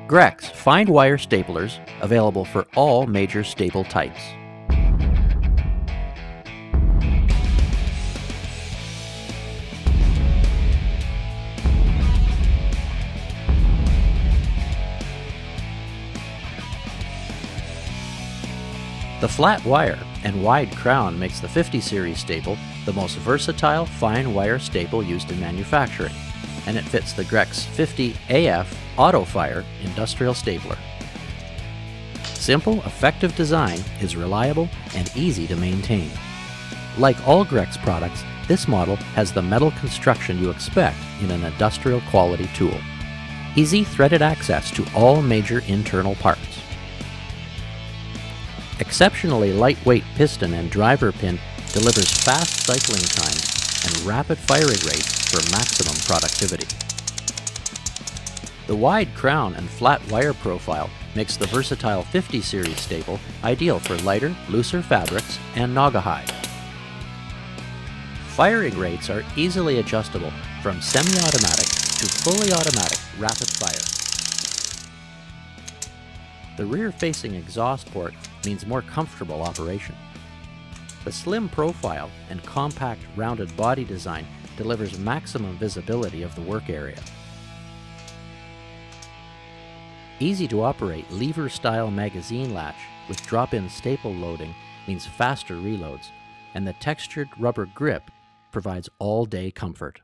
Grex fine wire staplers available for all major staple types. The flat wire and wide crown makes the 50 series staple the most versatile fine wire staple used in manufacturing, and it fits the Grex 50AF Auto Fire industrial stapler. Simple, effective design is reliable and easy to maintain. Like all Grex products, this model has the metal construction you expect in an industrial quality tool. Easy threaded access to all major internal parts. Exceptionally lightweight piston and driver pin delivers fast cycling times and rapid firing rates for maximum productivity. The wide crown and flat wire profile makes the versatile 50 series staple ideal for lighter, looser fabrics and naugahyde. Firing rates are easily adjustable from semi-automatic to fully automatic rapid fire. The rear-facing exhaust port means more comfortable operation. The slim profile and compact rounded body design delivers maximum visibility of the work area. Easy to operate lever-style magazine latch with drop-in staple loading means faster reloads, and the textured rubber grip provides all-day comfort.